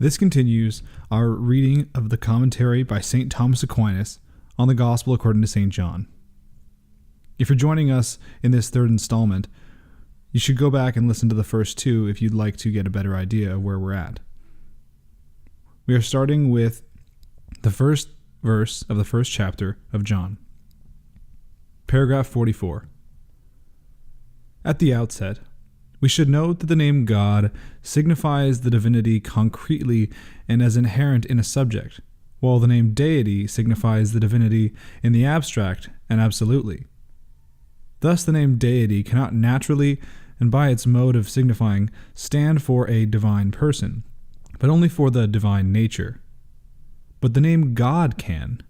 This continues our reading of the commentary by St. Thomas Aquinas on the Gospel according to St. John. If you're joining us in this third installment, you should go back and listen to the first two if you'd like to get a better idea of where we're at. We are starting with the first verse of the first chapter of John. Paragraph 44. At the outset, we should note that the name God signifies the divinity concretely and as inherent in a subject, while the name deity signifies the divinity in the abstract and absolutely. Thus the name deity cannot naturally, and by its mode of signifying, stand for a divine person, but only for the divine nature. But the name God can,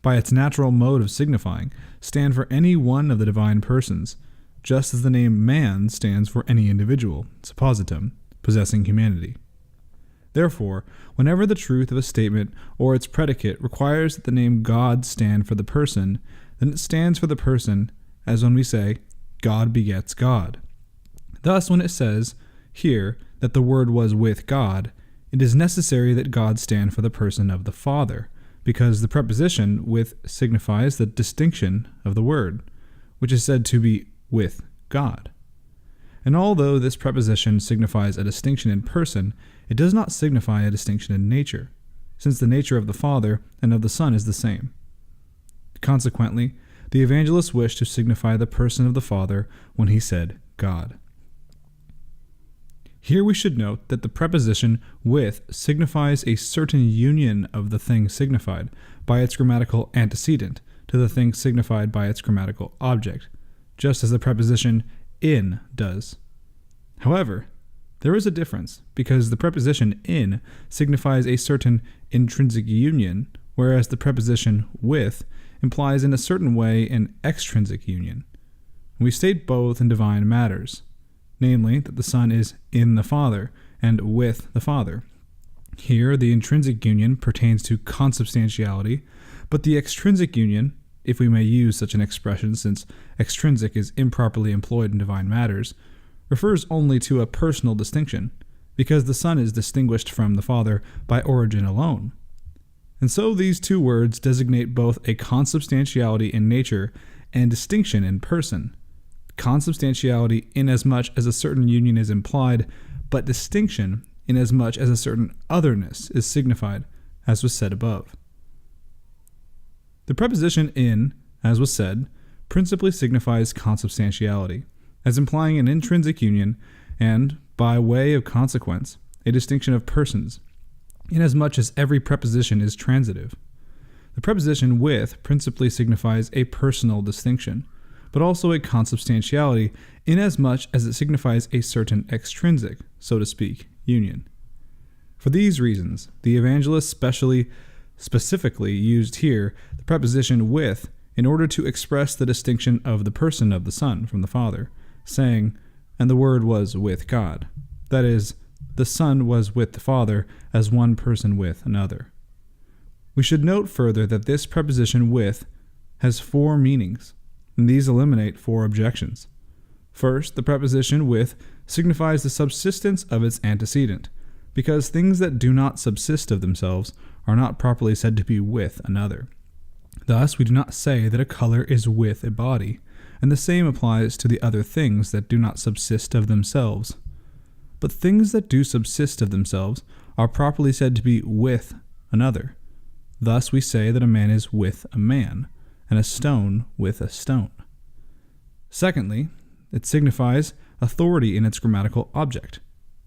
by its natural mode of signifying, stand for any one of the divine persons, just as the name man stands for any individual, suppositum, possessing humanity. Therefore, whenever the truth of a statement or its predicate requires that the name God stand for the person, then it stands for the person, as when we say, God begets God. Thus, when it says here that the Word was with God, it is necessary that God stand for the person of the Father, because the preposition with signifies the distinction of the Word, which is said to be with God. And although this preposition signifies a distinction in person, it does not signify a distinction in nature, since the nature of the Father and of the Son is the same. Consequently, the evangelist wished to signify the person of the Father when he said God. Here we should note that the preposition with signifies a certain union of the thing signified by its grammatical antecedent to the thing signified by its grammatical object, just as the preposition in does. However, there is a difference, because the preposition in signifies a certain intrinsic union, whereas the preposition with implies in a certain way an extrinsic union. We state both in divine matters, namely that the Son is in the Father and with the Father. Here, the intrinsic union pertains to consubstantiality, but the extrinsic union, if we may use such an expression since extrinsic is improperly employed in divine matters, refers only to a personal distinction, because the Son is distinguished from the Father by origin alone. And so these two words designate both a consubstantiality in nature and distinction in person. Consubstantiality inasmuch as a certain union is implied, but distinction inasmuch as a certain otherness is signified, as was said above. The preposition in, as was said, principally signifies consubstantiality, as implying an intrinsic union, and, by way of consequence, a distinction of persons, inasmuch as every preposition is transitive. The preposition with principally signifies a personal distinction, but also a consubstantiality, inasmuch as it signifies a certain extrinsic, so to speak, union. For these reasons, the evangelist specifically used here the preposition with in order to express the distinction of the person of the Son from the Father, saying, and the Word was with God. That is, the Son was with the Father as one person with another. We should note further that this preposition with has four meanings, and these eliminate four objections. First, the preposition with signifies the subsistence of its antecedent, because things that do not subsist of themselves are not properly said to be with another. Thus, we do not say that a color is with a body, and the same applies to the other things that do not subsist of themselves. But things that do subsist of themselves are properly said to be with another. Thus we say that a man is with a man, and a stone with a stone. Secondly, it signifies authority in its grammatical object.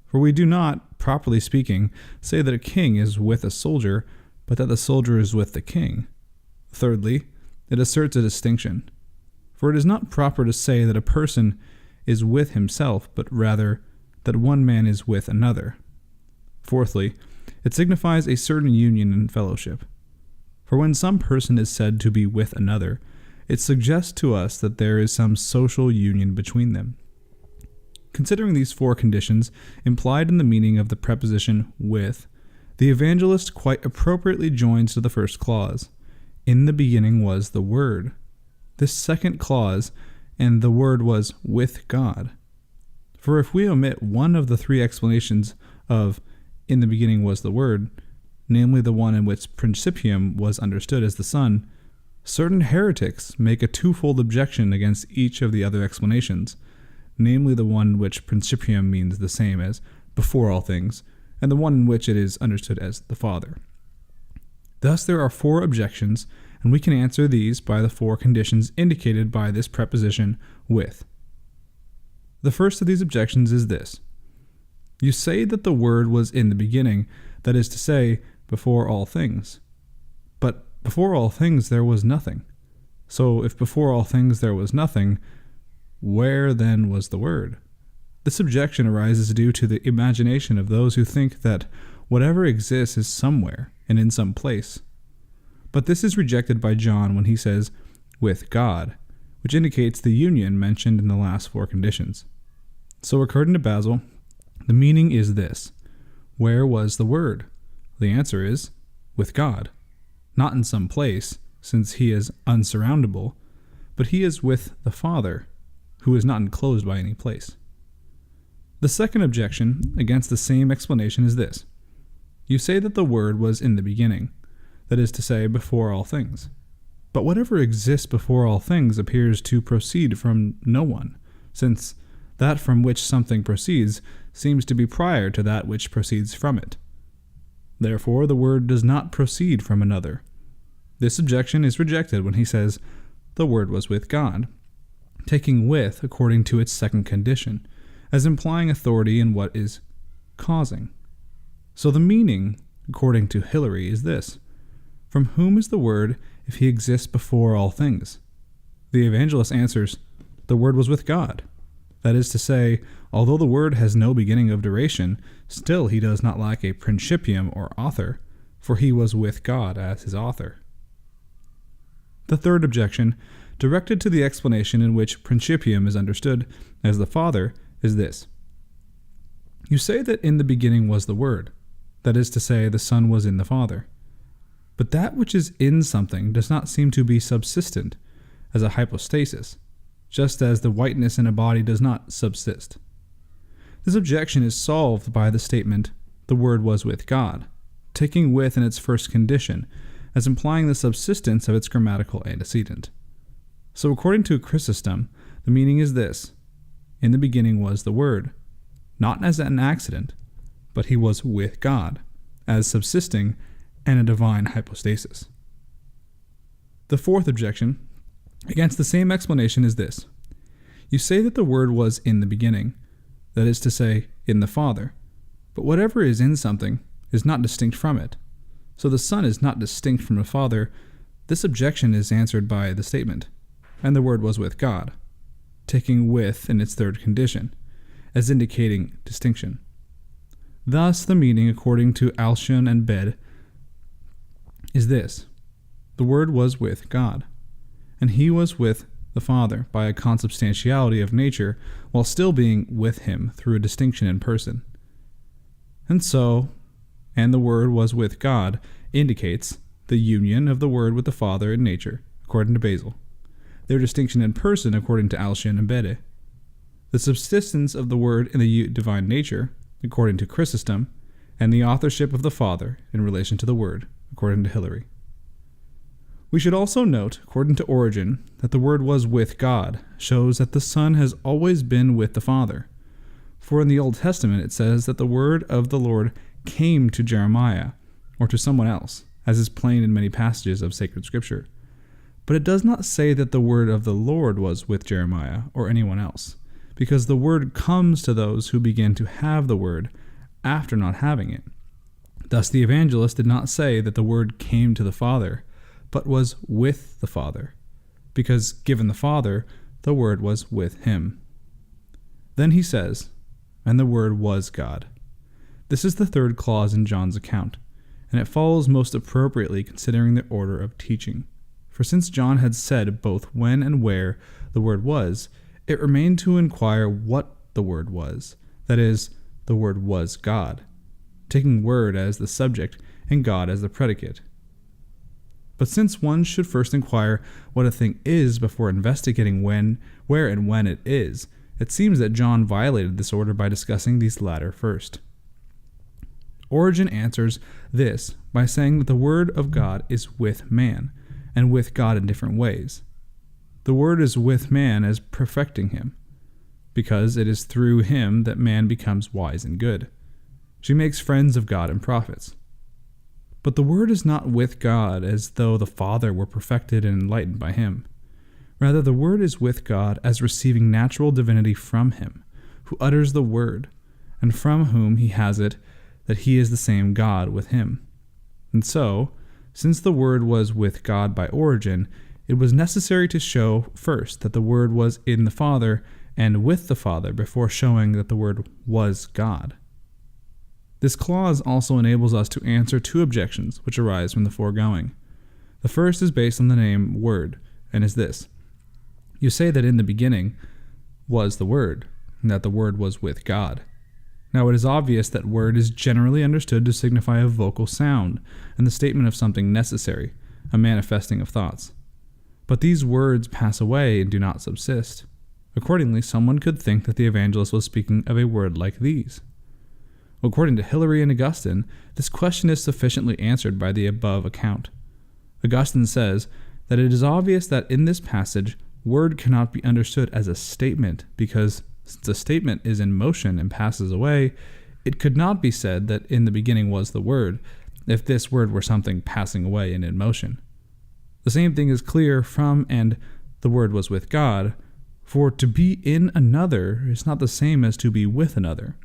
For we do not, properly speaking, say that a king is with a soldier, but that the soldier is with the king. Thirdly, it asserts a distinction. For it is not proper to say that a person is with himself, but rather that one man is with another. Fourthly, it signifies a certain union and fellowship. For when some person is said to be with another, it suggests to us that there is some social union between them. Considering these four conditions implied in the meaning of the preposition with, the evangelist quite appropriately joins to the first clause, in the beginning was the Word. This second clause, and the Word was with God. For if we omit one of the three explanations of in the beginning was the Word, namely the one in which principium was understood as the Son, certain heretics make a twofold objection against each of the other explanations, namely the one in which principium means the same as before all things, and the one in which it is understood as the Father. Thus there are 4 objections, and we can answer these by the 4 conditions indicated by this preposition with. The first of these objections is this. You say that the Word was in the beginning, that is to say, before all things. But before all things there was nothing. So if before all things there was nothing, where then was the Word? This objection arises due to the imagination of those who think that whatever exists is somewhere and in some place. But this is rejected by John when he says, with God, which indicates the union mentioned in the last 4 conditions. So according to Basil, the meaning is this. Where was the Word? The answer is, with God. Not in some place, since he is unsurroundable, but he is with the Father, who is not enclosed by any place. The second objection against the same explanation is this. You say that the Word was in the beginning, that is to say, before all things. But whatever exists before all things appears to proceed from no one, since that from which something proceeds seems to be prior to that which proceeds from it. Therefore, the Word does not proceed from another. This objection is rejected when he says, the Word was with God, taking with according to its second condition, as implying authority in what is causing. So the meaning, according to Hilary, is this. From whom is the Word if he exists before all things? The evangelist answers, the Word was with God. That is to say, although the Word has no beginning of duration, still he does not lack a principium or author, for he was with God as his author. The third objection, directed to the explanation in which principium is understood as the Father, is this. You say that in the beginning was the Word, that is to say, the Son was in the Father. But that which is in something does not seem to be subsistent, as a hypostasis, just as the whiteness in a body does not subsist. This objection is solved by the statement, the Word was with God, taking with in its first condition, as implying the subsistence of its grammatical antecedent. So according to Chrysostom, the meaning is this. In the beginning was the Word, not as an accident, but he was with God, as subsisting and a divine hypostasis. The fourth objection against the same explanation is this. You say that the Word was in the beginning, that is to say, in the Father, but whatever is in something is not distinct from it. So the Son is not distinct from the Father. This objection is answered by the statement, and the Word was with God, taking with in its third condition, as indicating distinction. Thus the meaning, according to Alcion and Bede, is this. The Word was with God, and he was with the Father by a consubstantiality of nature, while still being with him through a distinction in person. And so, and the Word was with God, indicates the union of the Word with the Father in nature, according to Basil, their distinction in person, according to Alcion and Bede, the subsistence of the Word in the divine nature, according to Chrysostom, and the authorship of the Father in relation to the Word, according to Hilary. We should also note, according to Origen, that the Word was with God shows that the Son has always been with the Father. For in the Old Testament it says that the word of the Lord came to Jeremiah, or to someone else, as is plain in many passages of sacred Scripture. But it does not say that the word of the Lord was with Jeremiah or anyone else, because the word comes to those who begin to have the word after not having it. Thus the evangelist did not say that the word came to the Father, but was with the Father, because given the Father, the Word was with him. Then he says, and the Word was God. This is the third clause in John's account, and it follows most appropriately considering the order of teaching. For since John had said both when and where the Word was, it remained to inquire what the Word was, that is, the Word was God, taking Word as the subject and God as the predicate. But since one should first inquire what a thing is before investigating when, where, and when it is, it seems that John violated this order by discussing these latter first. Origen answers this by saying that the Word of God is with man, and with God in different ways. The Word is with man as perfecting him, because it is through him that man becomes wise and good. She makes friends of God and prophets. But the Word is not with God as though the Father were perfected and enlightened by him. Rather, the Word is with God as receiving natural divinity from him, who utters the Word, and from whom he has it that he is the same God with him. And so, since the Word was with God by Origen, it was necessary to show first that the Word was in the Father and with the Father before showing that the Word was God. This clause also enables us to answer two objections which arise from the foregoing. The first is based on the name Word, and is this. You say that in the beginning was the Word, and that the Word was with God. Now it is obvious that word is generally understood to signify a vocal sound, and the statement of something necessary, a manifesting of thoughts. But these words pass away and do not subsist. Accordingly, someone could think that the evangelist was speaking of a word like these. According to Hilary and Augustine, this question is sufficiently answered by the above account. Augustine says that it is obvious that in this passage, word cannot be understood as a statement, because since a statement is in motion and passes away, it could not be said that in the beginning was the Word, if this word were something passing away and in motion. The same thing is clear from and the Word was with God, for to be in another is not the same as to be with another.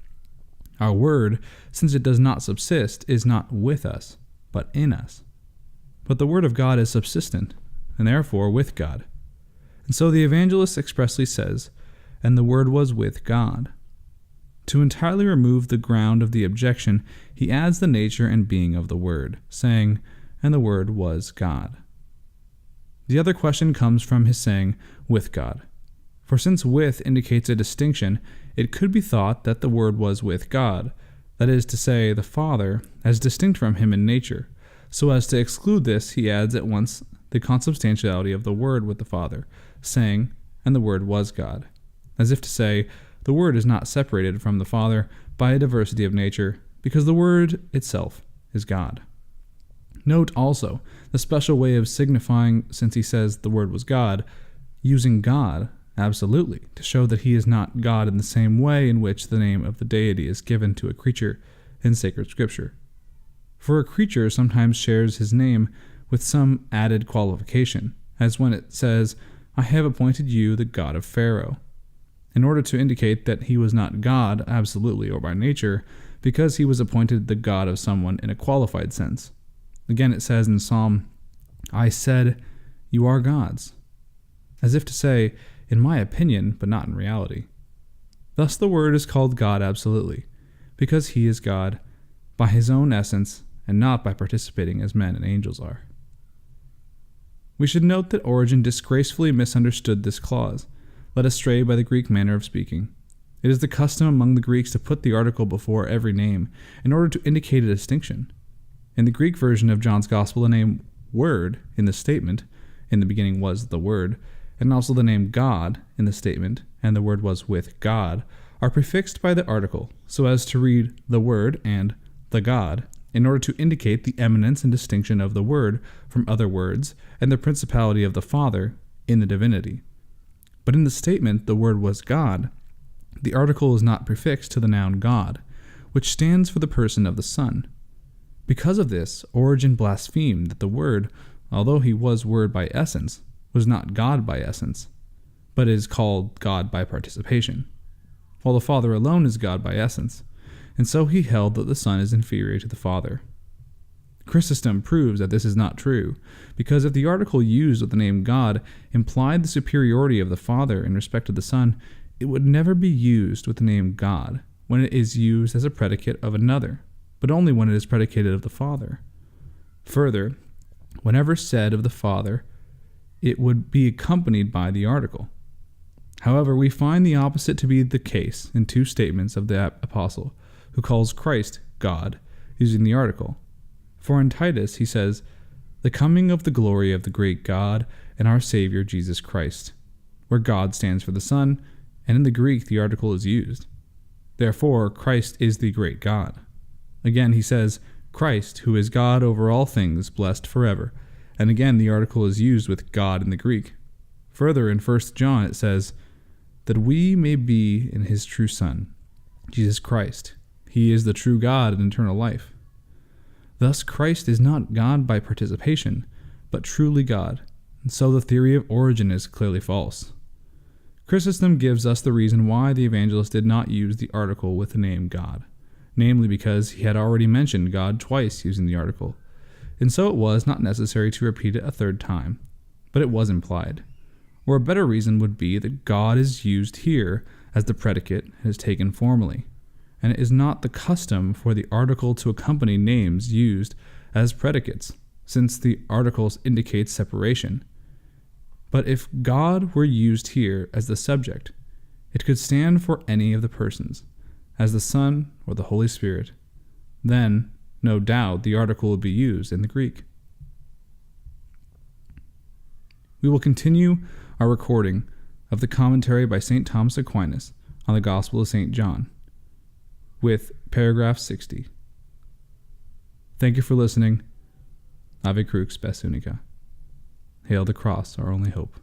Our Word, since it does not subsist, is not with us, but in us. But the Word of God is subsistent, and therefore with God. And so the evangelist expressly says, and the Word was with God. To entirely remove the ground of the objection, he adds the nature and being of the Word, saying, and the Word was God. The other question comes from his saying, with God. For since with indicates a distinction, it could be thought that the Word was with God, that is to say, the Father, as distinct from him in nature. So as to exclude this, he adds at once the consubstantiality of the Word with the Father, saying, and the Word was God. As if to say, the Word is not separated from the Father by a diversity of nature, because the Word itself is God. Note also the special way of signifying, since he says the Word was God, using God absolutely, to show that he is not God in the same way in which the name of the deity is given to a creature in sacred scripture. For a creature sometimes shares his name with some added qualification, as when it says, I have appointed you the God of Pharaoh, in order to indicate that he was not God absolutely or by nature, because he was appointed the God of someone in a qualified sense. Again it says in Psalm, I said, you are gods, as if to say, in my opinion, but not in reality. Thus the Word is called God absolutely, because he is God by his own essence and not by participating as men and angels are. We should note that Origen disgracefully misunderstood this clause, led astray by the Greek manner of speaking. It is the custom among the Greeks to put the article before every name in order to indicate a distinction. In the Greek version of John's Gospel, the name Word in the statement, in the beginning was the Word, and also the name God in the statement, and the Word was with God, are prefixed by the article, so as to read the Word and the God, in order to indicate the eminence and distinction of the Word from other words, and the principality of the Father in the divinity. But in the statement, the Word was God, the article is not prefixed to the noun God, which stands for the person of the Son. Because of this, Origen blasphemed that the Word, although he was Word by essence, was not God by essence, but is called God by participation, while the Father alone is God by essence, and so he held that the Son is inferior to the Father. Chrysostom proves that this is not true, because if the article used with the name God implied the superiority of the Father in respect of the Son, it would never be used with the name God when it is used as a predicate of another, but only when it is predicated of the Father. Further, whenever said of the Father, it would be accompanied by the article. However, we find the opposite to be the case in two statements of the apostle, who calls Christ God, using the article. For in Titus he says, the coming of the glory of the great God and our Savior Jesus Christ, where God stands for the Son, and in the Greek the article is used. Therefore, Christ is the great God. Again, he says, Christ, who is God over all things, blessed forever. And again, the article is used with God in the Greek. Further, in 1 John, it says, that we may be in his true Son, Jesus Christ. He is the true God and eternal life. Thus, Christ is not God by participation, but truly God, and so the theory of origin is clearly false. Chrysostom gives us the reason why the evangelist did not use the article with the name God, namely because he had already mentioned God twice using the article, and so it was not necessary to repeat it a third time, but it was implied. Or a better reason would be that God is used here as the predicate and is taken formally, and it is not the custom for the article to accompany names used as predicates, since the articles indicate separation. But if God were used here as the subject, it could stand for any of the persons, as the Son or the Holy Spirit. Then, no doubt, the article would be used in the Greek. We will continue our recording of the commentary by St. Thomas Aquinas on the Gospel of St. John, with paragraph 60. Thank you for listening. Ave Crux, Spes Unica. Hail the cross, our only hope.